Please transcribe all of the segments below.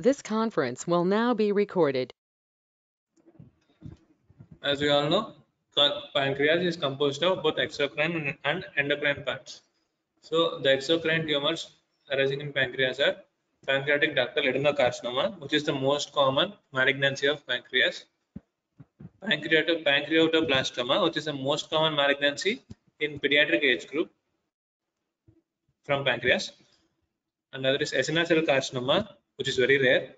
This conference will now be recorded. As we all know, pancreas is composed of both exocrine and endocrine parts. So the exocrine tumors arising in pancreas are pancreatic ductal adenocarcinoma, which is the most common malignancy of pancreas, pancreatoblastoma, which is the most common malignancy in pediatric age group from pancreas, another is acinar cell carcinoma, which is very rare,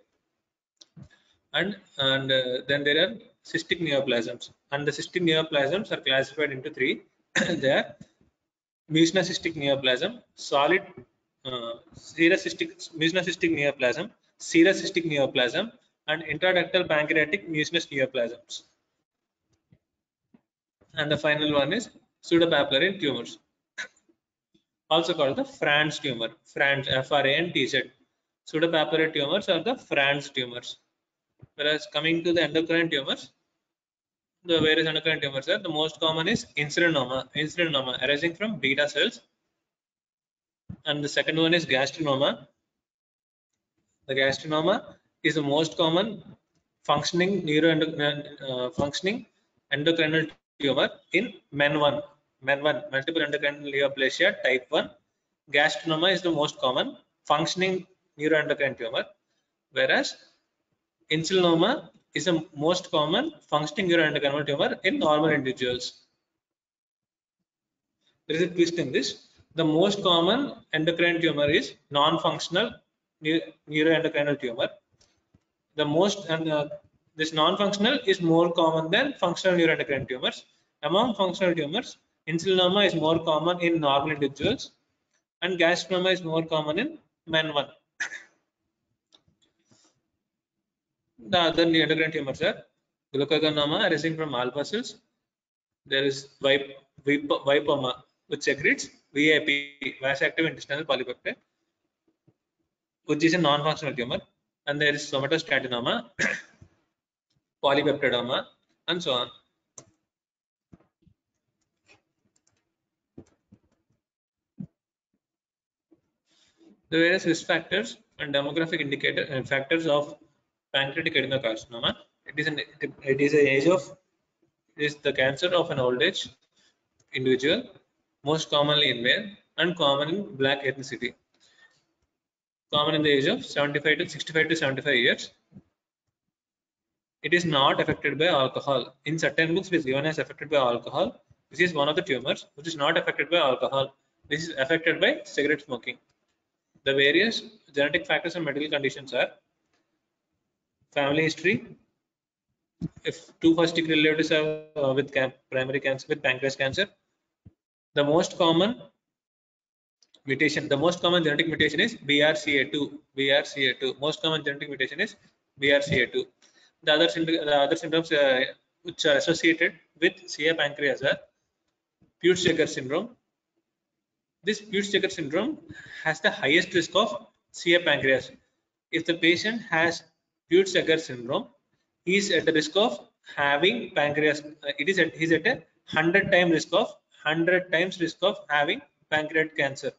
and then there are cystic neoplasms, and the cystic neoplasms are classified into three. They are mucinocystic neoplasm, solid mucinocystic neoplasm, serocystic neoplasm, and intraductal pancreatic mucinous neoplasms. And the final one is pseudopapillary tumors, also called the Franz tumor. Franz, F-R-A-N-T-Z. Pseudopapillary tumors are the Franz tumors. Whereas coming to the endocrine tumors, the various endocrine tumors are the most common is insulinoma arising from beta cells, and the second one is gastrinoma. The gastrinoma is the most common functioning functioning endocrinal tumor in men1 multiple endocrine neoplasia type 1. Gastrinoma is the most common functioning neuroendocrine tumor, whereas insulinoma is the most common functioning neuroendocrine tumor in normal individuals. There is a twist in this. The most common endocrine tumor is non-functional neuroendocrine tumor. The most this non-functional is more common than functional neuroendocrine tumors. Among functional tumors, insulinoma is more common in normal individuals, and gastrinoma is more common in men1. The other endocrine tumors are glucagonoma arising from alpha cells. There is vipoma, which secretes VIP, vas-active intestinal polypeptide, which is a non-functional tumor, and there is somatostatinoma, polypeptidoma, and so on. The various risk factors and demographic indicator factors of pancreatic adenocarcinoma. It is the cancer of an old age individual, most commonly in male and common in black ethnicity. Common in the age of 65 to 75 years. It is not affected by alcohol. In certain books, it is given as affected by alcohol. This is one of the tumors which is not affected by alcohol. This is affected by cigarette smoking. The various genetic factors and medical conditions are family history. If two first-degree relatives have with primary cancer, with pancreas cancer, the most common mutation, the most common genetic mutation is BRCA2. BRCA2. Most common genetic mutation is BRCA2. The other symptoms which are associated with CA pancreas are Peutz-Jeghers syndrome. This Peutz-Jeghers syndrome has the highest risk of CA pancreas. If the patient has Peutz-Jeghers syndrome, he is at the risk of having pancreas. He's at a 100 times risk of having pancreatic cancer.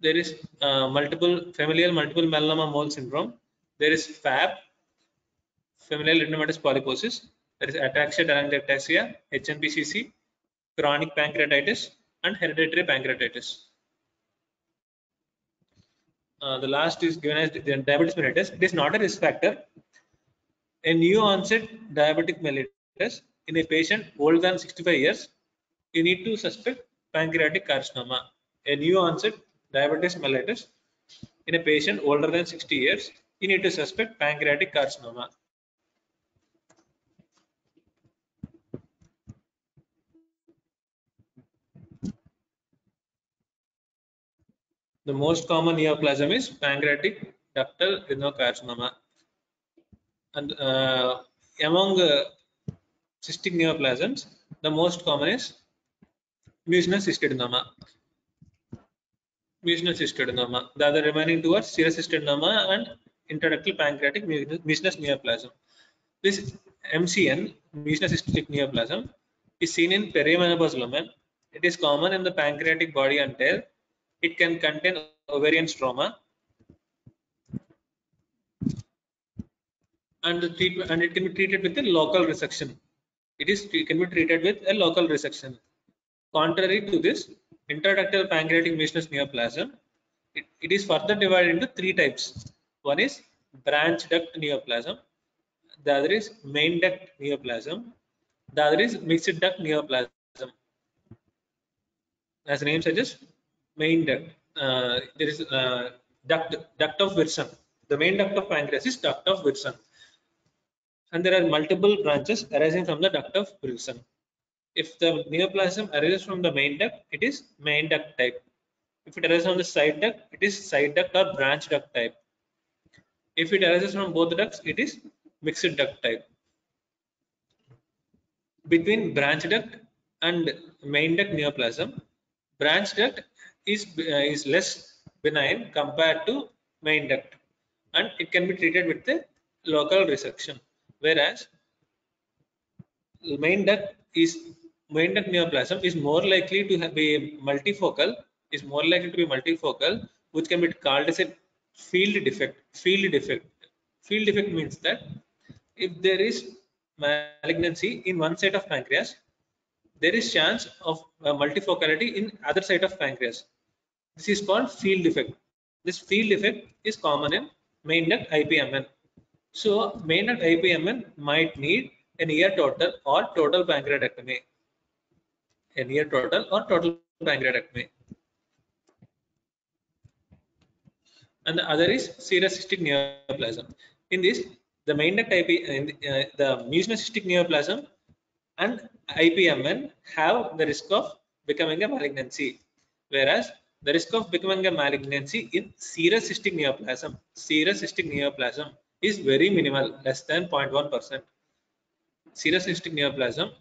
There is familial multiple myeloma mole syndrome. There is FAP, familial adenomatous polyposis. There is ataxia telangiectasia, HNPCC, chronic pancreatitis, and hereditary pancreatitis. The last is given as diabetes mellitus. It is not a risk factor. A new onset diabetic mellitus in a patient older than 65 years, you need to suspect pancreatic carcinoma. A new onset diabetes mellitus in a patient older than 60 years, you need to suspect pancreatic carcinoma. The most common neoplasm is pancreatic ductal adenocarcinoma, and among cystic neoplasms, the most common is mucinous cystadenoma. The other remaining two are serous cystadenoma and intraductal pancreatic mucinous neoplasm. This MCN, mucinous cystic neoplasm, is seen in perimenopausal women. It is common in the pancreatic body and tail It can contain ovarian stroma, and it can be treated with a local resection. It can be treated with a local resection. Contrary to this, intraductal pancreatic mucinous neoplasm, it is further divided into three types. One is branch duct neoplasm, the other is main duct neoplasm, the other is mixed duct neoplasm. As the name suggests, main duct. There is duct of Wilson. The main duct of pancreas is duct of Wilson, and there are multiple branches arising from the duct of Wilson. If the neoplasm arises from the main duct, it is main duct type. If it arises from the side duct, it is side duct or branch duct type. If it arises from both ducts, it is mixed duct type. Between branch duct and main duct neoplasm, branch duct is less benign compared to main duct, and it can be treated with the local resection. Whereas main duct neoplasm is more likely to be multifocal, which can be called as a field defect. Field defect means that if there is malignancy in one side of pancreas, there is chance of multifocality in other side of pancreas. This is called field defect. This field defect is common in main duct IPMN. So main duct IPMN might need a near total or total pancreatectomy. A near total or total pancreatectomy. And the other is serous cystic neoplasm. In this, the main duct the mucinous cystic neoplasm and IPMN have the risk of becoming a malignancy, whereas the risk of becoming a malignancy in serous cystic neoplasm is very minimal, less than 0.1%. Serous cystic neoplasm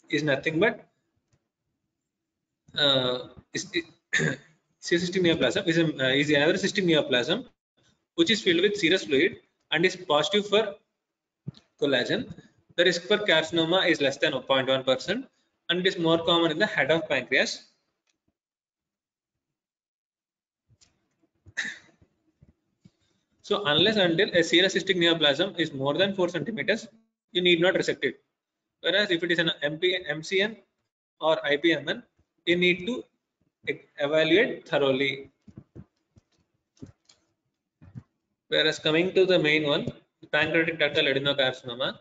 is nothing but serous cystic neoplasm is another cystic neoplasm which is filled with serous fluid and is positive for collagen. The risk for carcinoma is less than 0.1%, and it is more common in the head of pancreas. So unless until a serous cystic neoplasm is more than 4 centimeters, you need not resect it. Whereas if it is an MCN or IPMN, you need to evaluate thoroughly. Whereas coming to the main one, pancreatic ductal adenocarcinoma,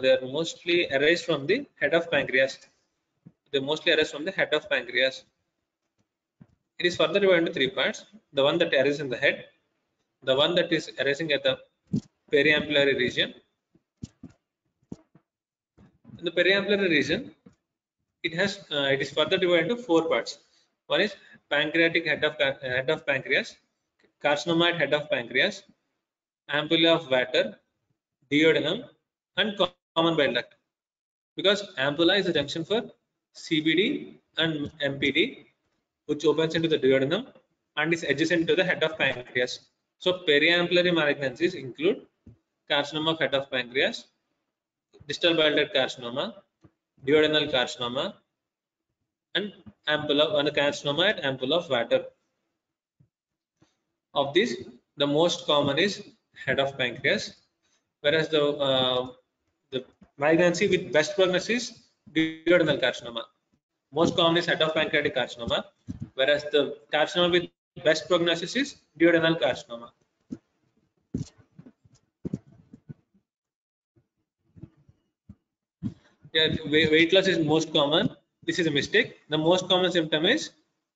they are mostly arise from the head of pancreas. They mostly arise from the head of pancreas. It is further divided into three parts: the one that arises in the head, the one that is arising at the periampullary region. In the periampullary region, it is further divided into four parts. One is pancreatic head of pancreas, carcinoid head of pancreas, ampulla of Vater, duodenum, and common bile duct. Because ampulla is a junction for CBD and MPD, which opens into the duodenum and is adjacent to the head of pancreas. So periampullary malignancies include carcinoma of head of pancreas, distal bile duct carcinoma, duodenal carcinoma, and carcinoma at ampulla of Vater. Of these, the most common is head of pancreas, whereas the malignancy with best prognosis duodenal carcinoma. Most common is head of pancreatic carcinoma, whereas the carcinoma with best prognosis is duodenal carcinoma. Yeah, weight loss is most common. This is a mistake. The most common symptom is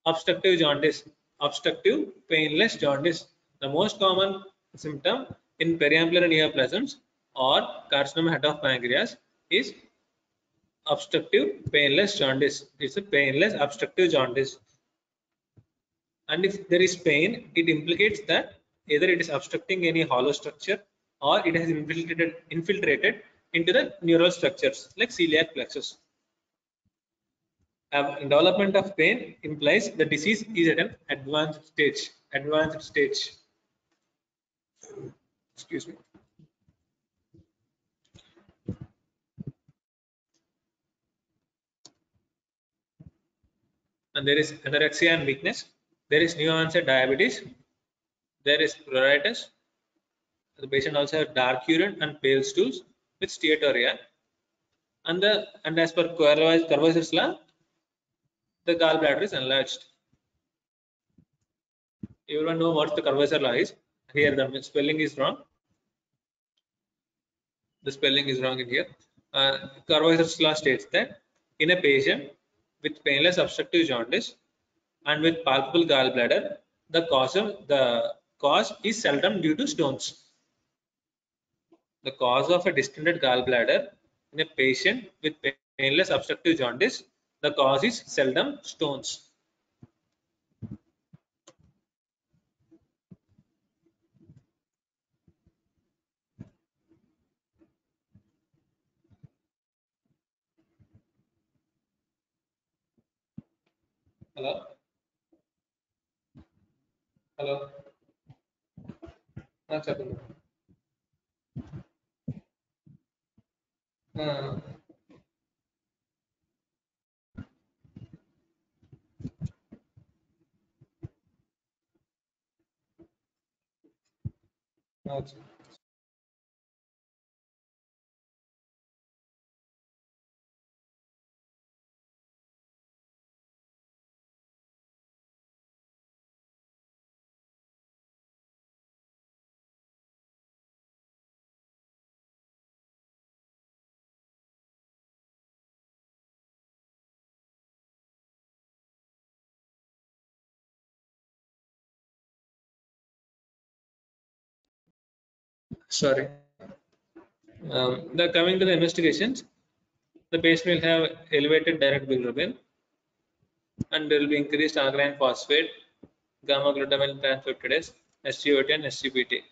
obstructive jaundice, obstructive painless jaundice. The most common symptom in periampullary neoplasms or carcinoma head of pancreas is obstructive painless jaundice. It's a painless obstructive jaundice. And if there is pain, it implicates that either it is obstructing any hollow structure or it has infiltrated into the neural structures like celiac plexus. Development of pain implies the disease is at an advanced stage. Excuse me. and there is anorexia and weakness. There is new onset diabetes. There is pruritus. The patient also has dark urine and pale stools with steatorrhea. And as per Courvoisier's law, the gallbladder is enlarged. Everyone know what the Courvoisier law is. Here the spelling is wrong. The spelling is wrong in here. Courvoisier's law states that in a patient with painless obstructive jaundice and with palpable gallbladder, the cause is seldom due to stones. The cause of a distended gallbladder in a patient with painless obstructive jaundice, the cause is seldom stones. Hello? Hello? Chapter. Sorry. Coming to the investigations, the patient will have elevated direct bilirubin, and there will be increased alkaline phosphate, gamma glutamine transpeptidase, SGOT and SGPT.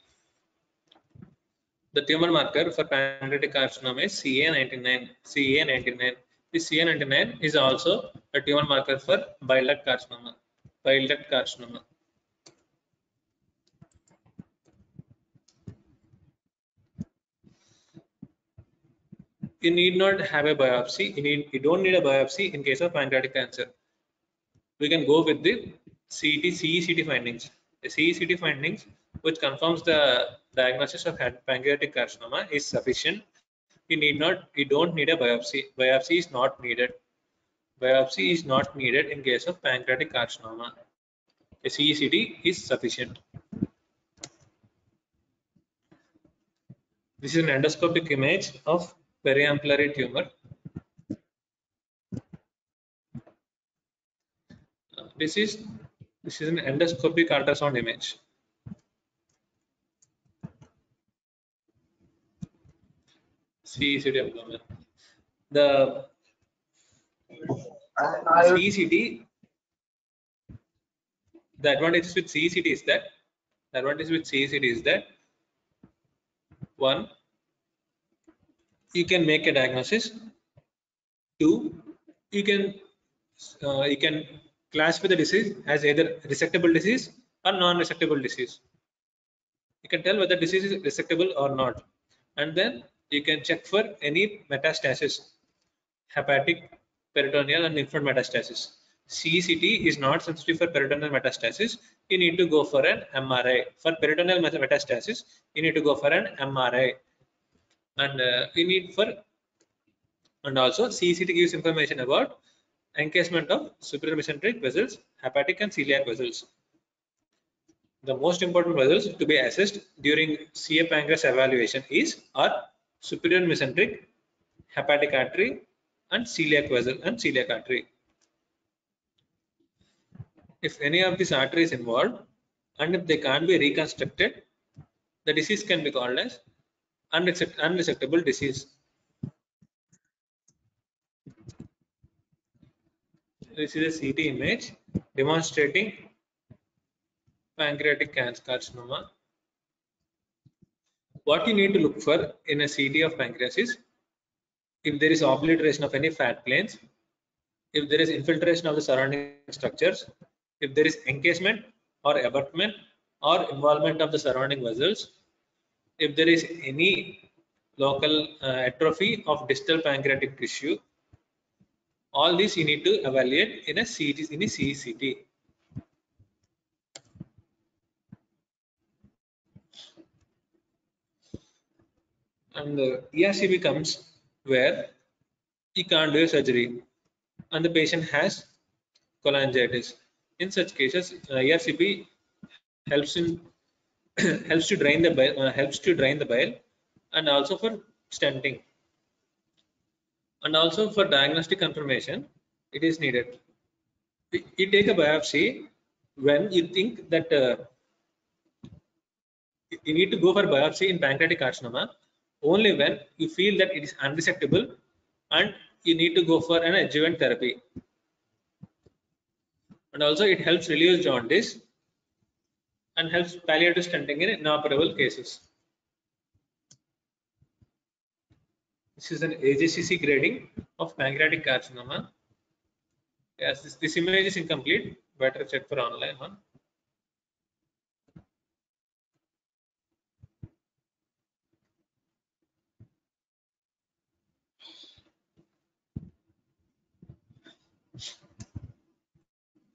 The tumor marker for pancreatic carcinoma is CA99. CA99. This CA99 is also a tumor marker for bile duct carcinoma. Bile duct carcinoma. You need not have a biopsy. You don't need a biopsy in case of pancreatic cancer. We can go with the CECT findings. The CECT findings, which confirms the diagnosis of pancreatic carcinoma, is sufficient. You don't need a biopsy. Biopsy is not needed. Biopsy is not needed in case of pancreatic carcinoma. A CECT is sufficient. This is an endoscopic image of periampullary tumor. This is an endoscopic ultrasound image. CECT abdomen. The CECT. The advantage with CECT is that one, you can make a diagnosis. Two, you can classify the disease as either resectable disease or non-resectable disease. You can tell whether disease is resectable or not, and then you can check for any metastasis, hepatic, peritoneal, and lymph node metastasis. CECT is not sensitive for peritoneal metastasis. You need to go for an MRI. For peritoneal metastasis, you need to go for an MRI, and and also CECT gives information about encasement of superior mesenteric vessels, hepatic and celiac vessels. The most important vessels to be assessed during CA pancreas evaluation are superior mesenteric, hepatic artery, and celiac vessel and celiac artery. If any of these arteries involved and if they can't be reconstructed, the disease can be called as unresectable disease. This is a CT image demonstrating pancreatic carcinoma. What you need to look for in a CT of pancreas is if there is obliteration of any fat planes, if there is infiltration of the surrounding structures, if there is encasement or abutment or involvement of the surrounding vessels, if there is any local atrophy of distal pancreatic tissue, All these you need to evaluate in a CECT. And the ERCP comes where he can't do a surgery and the patient has cholangitis. In such cases, ERCP helps in helps to drain the bile, and also for stenting, and also for diagnostic confirmation it is needed. You take a biopsy when you think that you need to go for biopsy in pancreatic carcinoma only when you feel that it is unresectable and you need to go for an adjuvant therapy. And also it helps reduce jaundice and helps palliative stenting in inoperable cases. This is an AJCC grading of pancreatic carcinoma. Yes, this image is incomplete. Better check for online one.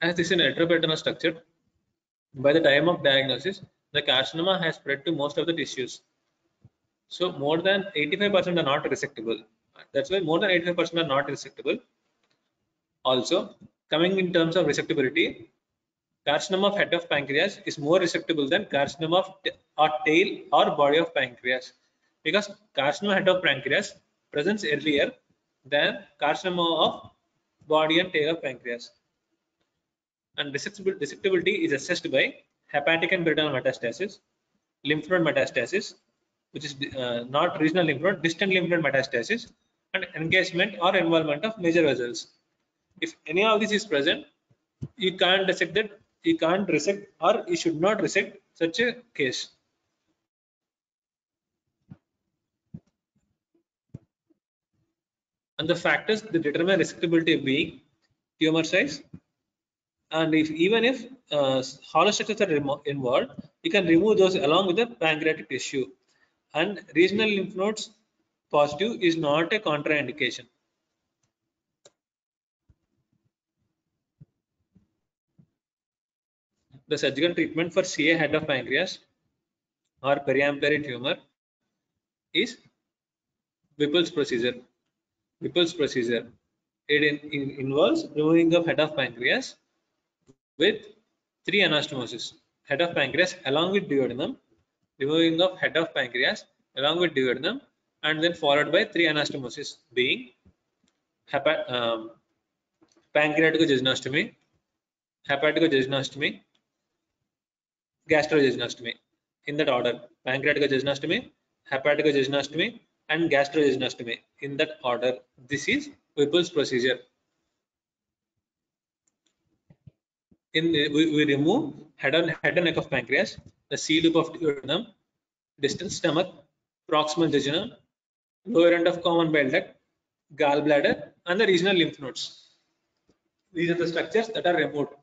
As this is an retroperitoneal structure, by the time of diagnosis, the carcinoma has spread to most of the tissues. So more than 85% are not resectable. That's why more than 85% are not resectable. Also, coming in terms of resectability, carcinoma of head of pancreas is more resectable than carcinoma of tail or body of pancreas, because carcinoma head of pancreas presents earlier than carcinoma of body and tail of pancreas. And resectability is assessed by hepatic and peritoneal metastasis, lymph node metastasis, which is not regional lymph node, distant lymph node metastasis, and engagement or involvement of major vessels. If any of this is present, you can't resect that, you can't resect, or you should not resect such a case. And the factors that determine resectability being tumor size, and even if hollow structures are involved, you can remove those along with the pancreatic tissue. And regional lymph nodes positive is not a contraindication. The surgical treatment for CA head of pancreas or periampullary tumor is Whipple's procedure. Whipple's procedure. It involves removing of head of pancreas with 3 anastomosis. Head of pancreas along with duodenum, removing of head of pancreas along with duodenum, and then followed by 3 anastomosis being pancreaticojejunostomy, hepaticojejunostomy, gastrojejunostomy. In that order: pancreaticojejunostomy, hepaticojejunostomy, and gastrojejunostomy. In that order. This is Whipple's procedure. We remove head and neck of pancreas, the C loop of duodenum, distal stomach, proximal jejunum, lower end of common bile duct, gallbladder, and the regional lymph nodes. These are the structures that are removed.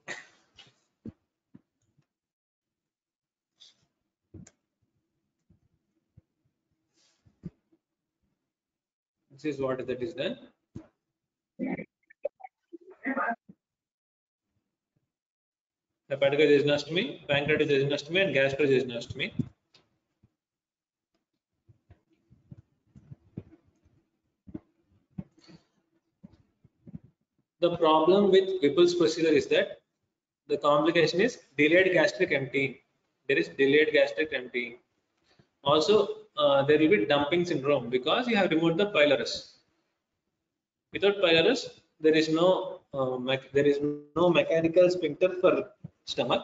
This is what that is done. Hepaticojejunostomy, pancreaticojejunostomy, and gastrojejunostomy. The problem with Whipple's procedure is that the complication is delayed gastric emptying. There is delayed gastric emptying. Also, there will be dumping syndrome because you have removed the pylorus. Without pylorus, there is no mechanical sphincter for stomach,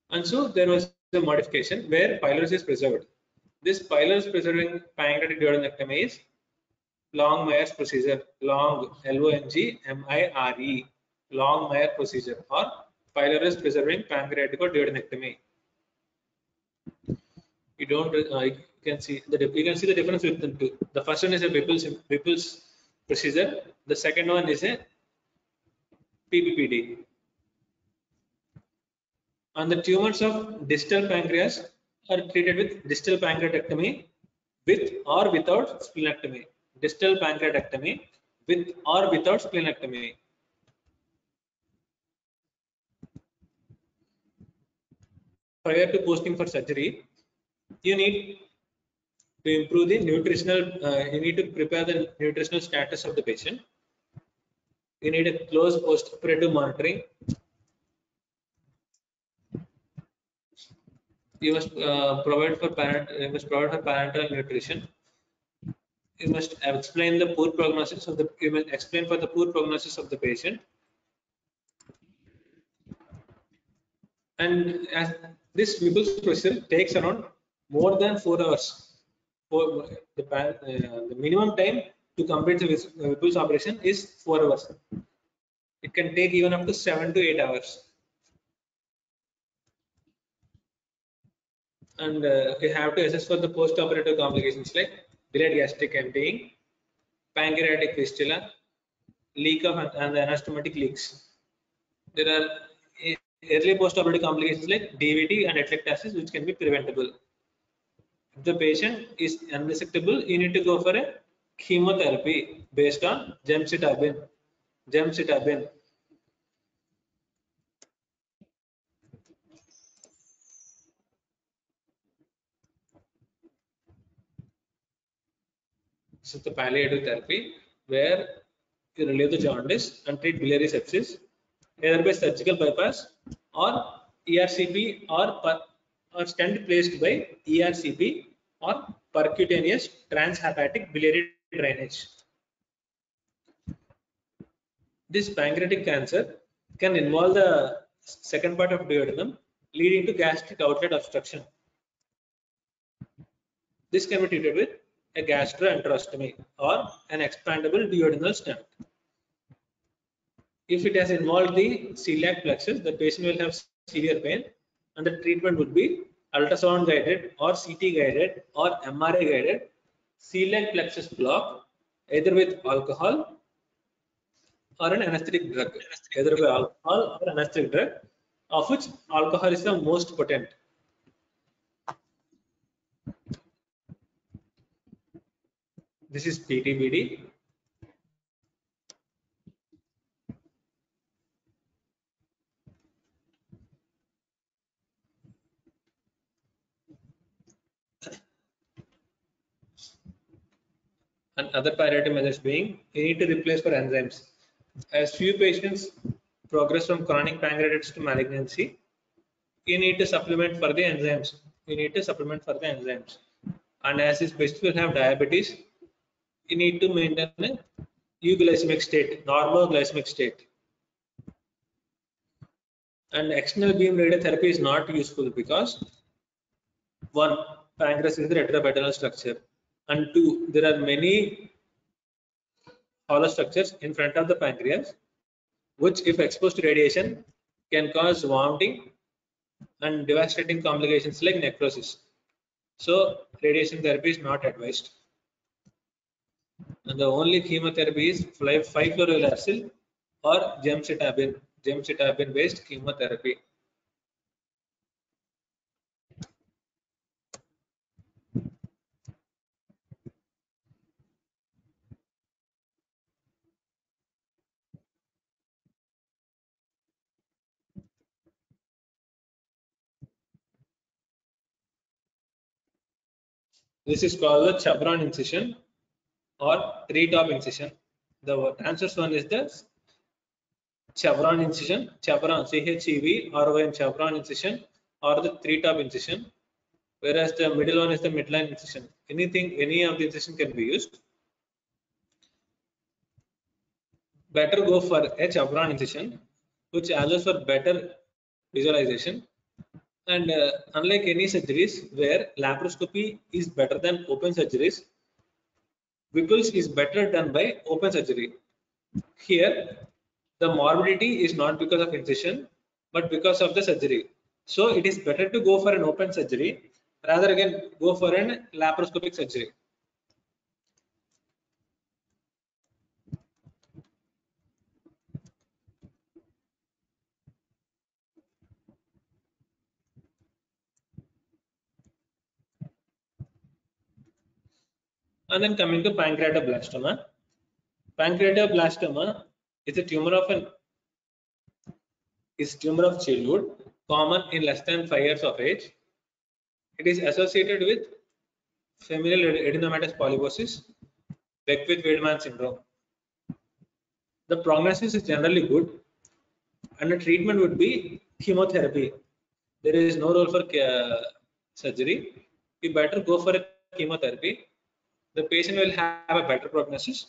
and so there was a modification where pylorus is preserved. This pylorus preserving pancreatic duodenectomy is Long-Meyer's procedure, long Longmire, Long-Meyer procedure, or pylorus preserving pancreaticoduodenectomy. You don't you can see the difference between the two. The first one is a Whipple's procedure. The second one is a PPPD. And the tumors of distal pancreas are treated with distal pancreatectomy with or without splenectomy. Distal pancreatectomy with or without splenectomy. Prior to posting for surgery, you need to improve the nutritional, you need to prepare the nutritional status of the patient. You need a close post-operative monitoring. You must provide for parenteral nutrition. You must explain the poor prognosis of the. You must explain for the poor prognosis of the patient. And as this Whipple's procedure takes around more than 4 hours. For the minimum time to complete the Whipple's operation is 4 hours. It can take even up to 7 to 8 hours. And you have to assess for the post-operative complications like delayed gastric emptying, pancreatic fistula, leak of and anastomotic leaks. There are early post-operative complications like DVT and atelectasis, which can be preventable. If the patient is unresectable, you need to go for a chemotherapy based on gemcitabine. This is the palliative therapy where you relieve the jaundice and treat biliary sepsis either by surgical bypass or ERCP or stent placed by ERCP or percutaneous transhepatic biliary drainage. This pancreatic cancer can involve the second part of duodenum, leading to gastric outlet obstruction. This can be treated with a gastroenterostomy or an expandable duodenal stent. If it has involved the celiac plexus, the patient will have severe pain, and the treatment would be ultrasound guided or CT guided or MRI guided celiac plexus block, either with alcohol or an anesthetic drug, either by alcohol or anesthetic drug, of which alcohol is the most potent. This is PTBD. And other palliative measures being, you need to replace for enzymes. As few patients progress from chronic pancreatitis to malignancy, you need to supplement for the enzymes. And as this patient will have diabetes, you need to maintain a euglycemic state, normal glycemic state. And external beam radiotherapy is not useful because one, pancreas is the retroperitoneal structure, and two, there are many hollow structures in front of the pancreas, which, if exposed to radiation, can cause vomiting and devastating complications like necrosis. So, radiation therapy is not advised. And the only chemotherapy is 5-fluorouracil or gemcitabine based chemotherapy. This is called the chevron incision or three-top incision. The answers one is the chevron incision, chevron, CHEVRON, chevron incision, or the three-top incision, whereas the middle one is the midline incision. Any of the incision can be used. Better go for a chevron incision, which allows for better visualization. And unlike any surgeries where laparoscopy is better than open surgeries, Whipple's is better done by open surgery. Here, the morbidity is not because of incision, but because of the surgery. So it is better to go for an open surgery rather than go for an laparoscopic surgery. And then coming to pancreatoblastoma. Pancreatoblastoma is a tumor of childhood, common in less than 5 years of age. It is associated with familial adenomatous polyposis, Beckwith-Wiedemann syndrome. The prognosis is generally good, and the treatment would be chemotherapy. There is no role for surgery. You better go for a chemotherapy. The patient will have a better prognosis.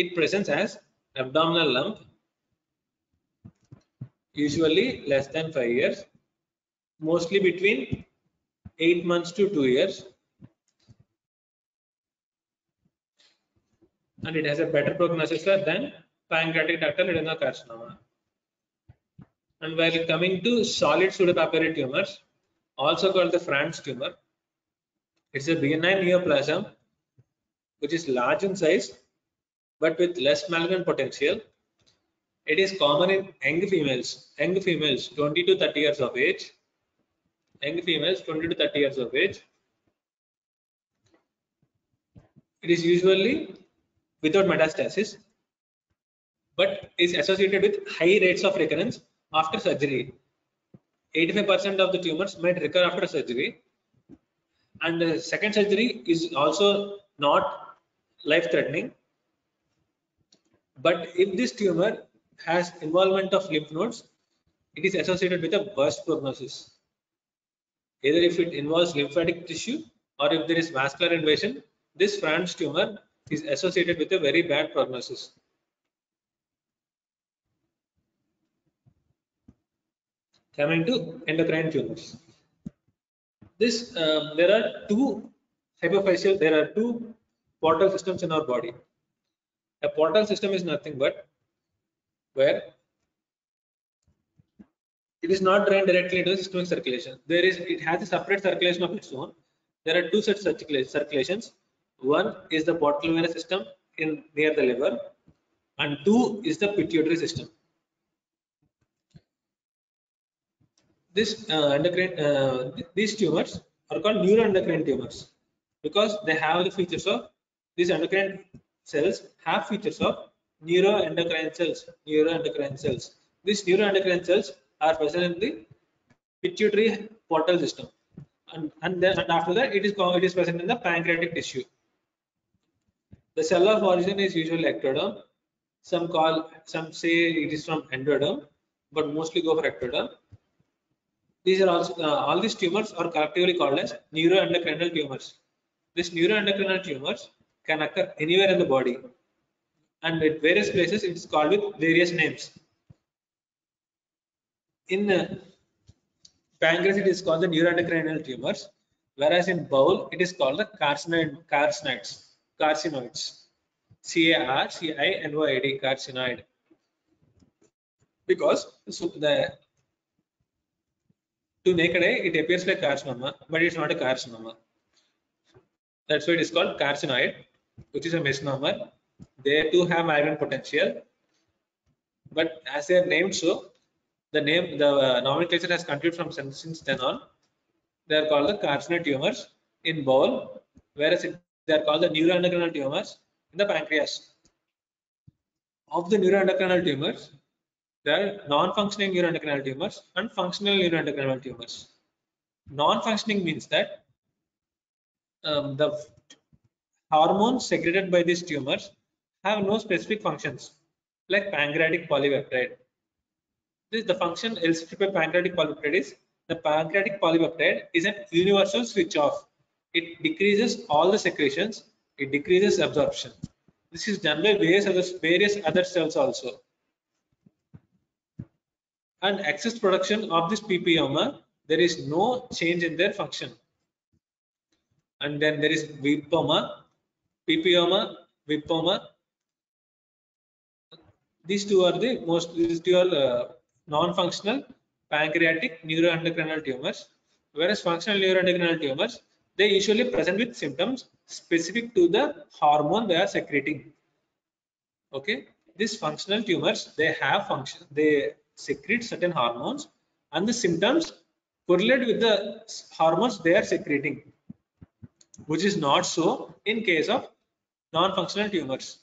It presents as abdominal lump, usually less than 5 years, mostly between 8 months to 2 years, and it has a better prognosis than pancreatic ductal adenocarcinoma. And while coming to solid pseudopapillary tumors, also called the Franz tumor, it's a benign neoplasm which is large in size but with less malignant potential. It is common in young females 20 to 30 years of age. Young females 20 to 30 years of age. It is usually without metastasis, but is associated with high rates of recurrence after surgery. 85% of the tumors might recur after surgery, and the second surgery is also not life-threatening. But if this tumor has involvement of lymph nodes, it is associated with a worse prognosis. Either if it involves lymphatic tissue or if there is vascular invasion, this Franz tumor is associated with a very bad prognosis. Coming to endocrine tumors. There are two hypophyseal, there are two portal systems in our body. A portal system is nothing but where it is not drained directly into the systemic circulation. It has a separate circulation of its own. There are two sets of circulations. One is the portal venous system near the liver, and two is the pituitary system. These tumors are called neuroendocrine tumors because they have the features of these endocrine cells have features of neuroendocrine cells. These neuroendocrine cells are present in the pituitary portal system, and after that it is present in the pancreatic tissue. The cell of origin is usually ectoderm. Some say it is from endoderm, but mostly go for ectoderm. These are also all these tumors are collectively called as neuroendocrinal tumors. These neuroendocrinal tumors can occur anywhere in the body, and at various places it is called with various names. In pancreas it is called the neuroendocrinal tumors, whereas in bowel it is called the carcinoids. CARCINOID, carcinoid. Because to naked eye it appears like carcinoma, but it's not a carcinoma. That's why it is called carcinoid, which is a misnomer. They too have malignant potential, but as they are named so, the nomenclature has continued from since then on. They are called the carcinoid tumors in bowel, whereas they are called the neuroendocrinal tumors in the pancreas. Of the neuroendocrinal tumors, there are non-functioning neuroendocrinal tumors and functional neuroendocrinal tumors. Non-functioning means that the hormones secreted by these tumors have no specific functions, like pancreatic polypeptide. The function elicited by pancreatic polypeptide is the pancreatic polypeptide is an universal switch off. It decreases all the secretions. It decreases absorption. This is done by various other cells also. And excess production of this PPoma, there is no change in their function. And then there is Vipoma, PPoma, Vipoma. These two are non-functional pancreatic neuroendocrinal tumors, whereas functional neuroendocrinal tumors, they usually present with symptoms specific to the hormone they are secreting. Okay, these functional tumors, they have function, they secrete certain hormones, and the symptoms correlate with the hormones they are secreting, which is not so in case of non-functional tumors.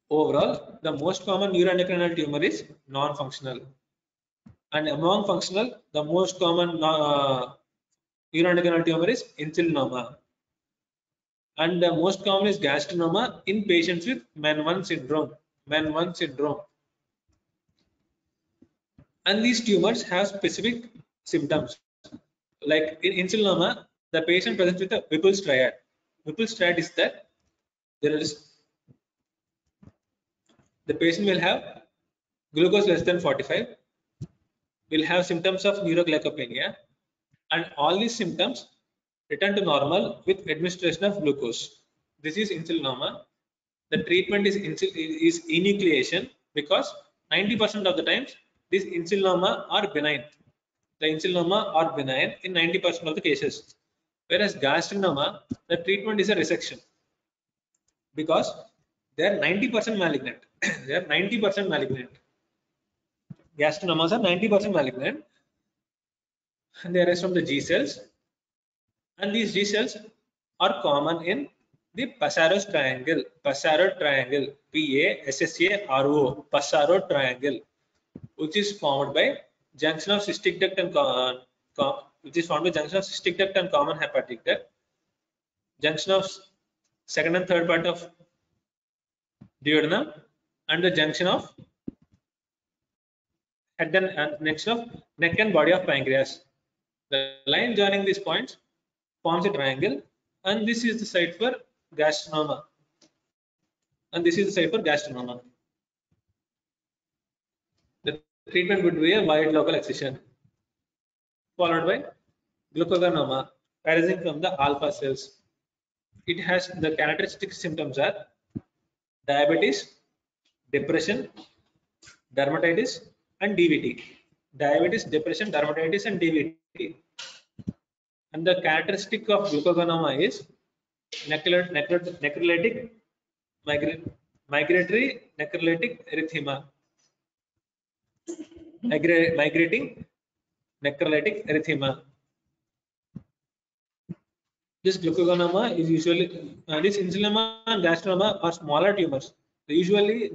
Overall, the most common neuroendocrine tumor is non-functional, and among functional, the most common neuroendocrine tumor is insulinoma, and the most common is gastrinoma in patients with MEN1 syndrome. MEN1 syndrome, and these tumors have specific symptoms. Like in insulinoma, the patient presents with a Whipple's triad. Whipple's triad is that there is the patient will have glucose less than 45, will have symptoms of neuroglycopenia, and all these symptoms return to normal with administration of glucose. This is insulinoma. The treatment is enucleation, because 90% of the times these insulinoma are benign. The insulinoma are benign in 90% of the cases. Whereas gastrinoma, the treatment is a resection, because they are 90% malignant. They are 90% malignant. Gastrinomas are 90% malignant, and they arise from the G cells. And these G cells are common in the Passaro's triangle. Passaro triangle, P-A-S-S-A-R-O, Passaro triangle, which is formed by junction of cystic duct and common hepatic duct, junction of second and third part of duodenum, and the junction of head and neck and body of pancreas. The line joining these points forms a triangle, and this is the site for gastrinoma. The treatment would be a wide local excision, followed by glucagonoma arising from the alpha cells. It has the characteristic symptoms are diabetes, depression, dermatitis, and DVT. Diabetes, depression, dermatitis, and DVT. And the characteristic of glucagonoma is necrolytic migratory necrolytic erythema. Migrating necrolytic erythema. This glucagonoma is usually this insulinoma and gastrinoma are smaller tumors. They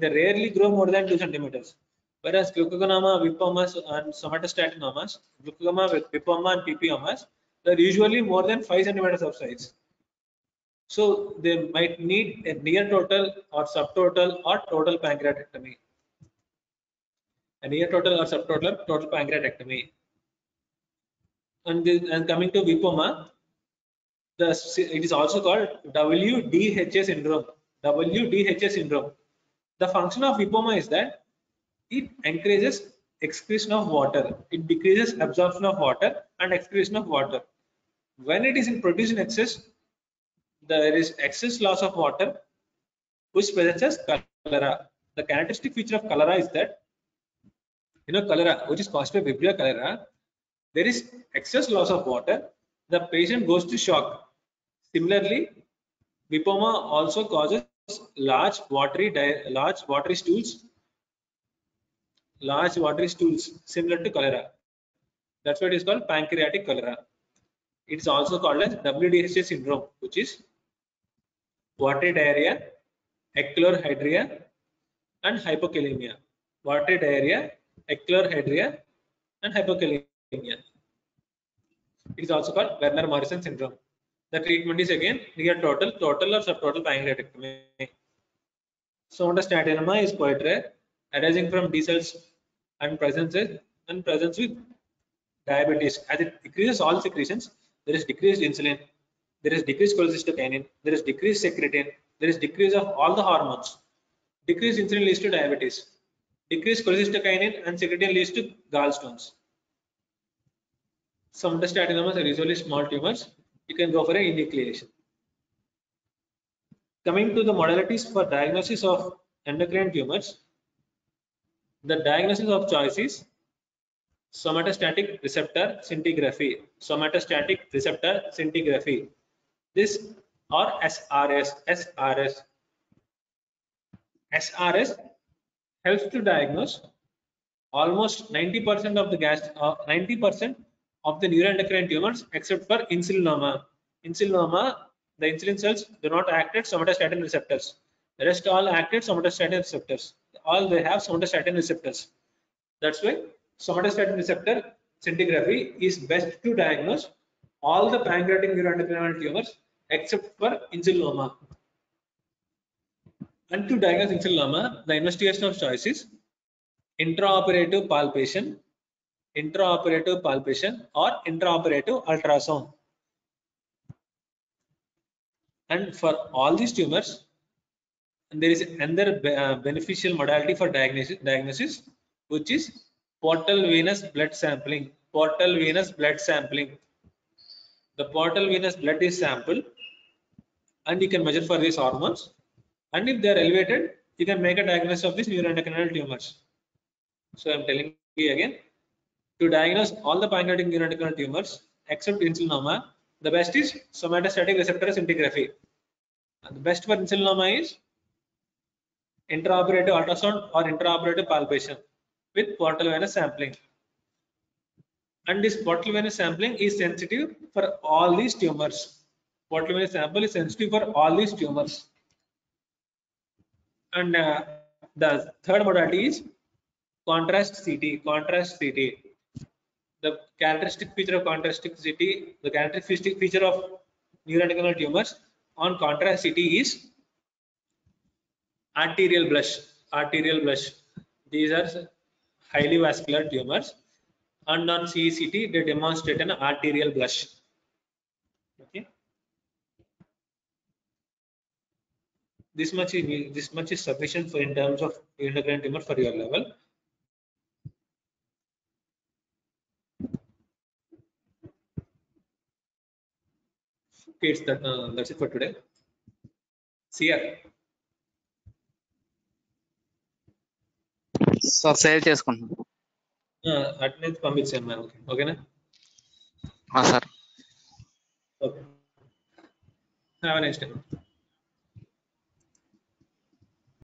rarely grow more than 2 centimeters. Whereas glucagonoma, vipomas, and somatostatinomas, glucogama, vipoma, and ppiomas, they are usually more than 5 centimeters of size. So they might need a near total or subtotal or total pancreatectomy. A near total or subtotal total pancreatectomy. And coming to vipoma, it is also called WDHA syndrome. WDHA syndrome. The function of vipoma is that it encourages excretion of water. It decreases absorption of water and excretion of water. When it is produced in excess, there is excess loss of water, which presents as cholera. The characteristic feature of cholera is that, cholera, which is caused by Vibrio cholera, there is excess loss of water. The patient goes to shock. Similarly, vipoma also causes large watery stools, similar to cholera. That's why it is called pancreatic cholera. It is also called as WDHA syndrome, which is watery diarrhea, echolorhydria, and hypokalemia. Watery diarrhea, echolorhydria, and hypokalemia. It is also called Werner-Morrison syndrome. The treatment is again near total or subtotal pancreatectomy. Somatostatinoma is quite rare, arising from D cells and presence with diabetes. As it decreases all secretions, there is decreased insulin, there is decreased cholecystokinin, there is decreased secretin, there is decrease of all the hormones. Decreased insulin leads to diabetes. Decreased cholecystokinin and secretin leads to gallstones. Somatostatinomas are usually small tumors. You can go for an enucleation. Coming to the modalities for diagnosis of endocrine tumors, the diagnosis of choice is somatostatic receptor scintigraphy. Somatostatic receptor scintigraphy. This or SRS. SRS helps to diagnose almost 90% of the 90% of the neuroendocrine tumors except for insulinoma. Insulinoma, the insulin cells do not act at somatostatin receptors. The rest all active somatostatin receptors. All they have somatostatin receptors. That's why somatostatin receptor scintigraphy is best to diagnose all the pancreatic neuroendocrine tumors except for insulinoma. And to diagnose insulinoma, the investigation of choice is intraoperative palpation or intraoperative ultrasound. And for all these tumors, there is another beneficial modality for diagnosis, which is portal venous blood sampling. The portal venous blood is sampled, and you can measure for these hormones. And if they are elevated, you can make a diagnosis of these neuroendocrine tumors. So I'm telling you again, to diagnose all the pancreatic neuroendocrine tumors except insulinoma, the best is somatostatic receptor scintigraphy. And the best for insulinoma is intraoperative ultrasound or intraoperative palpation with portal venous sampling. And this portal venous sampling is sensitive for all these tumors. Portal venous sample is sensitive for all these tumors. And the third modality is contrast CT. The characteristic feature of contrast CT, the characteristic feature of neuroendocrine tumors on contrast CT is arterial blush. These are highly vascular tumors, and on CECT they demonstrate an arterial blush. Okay, this much is sufficient for in terms of endocrine tumor for your level. Okay, that's it for today. See ya. Sir save చేసుకుంటున్నాను. Attendance పంపించాను ఓకేనా? Sir okay, have a nice day.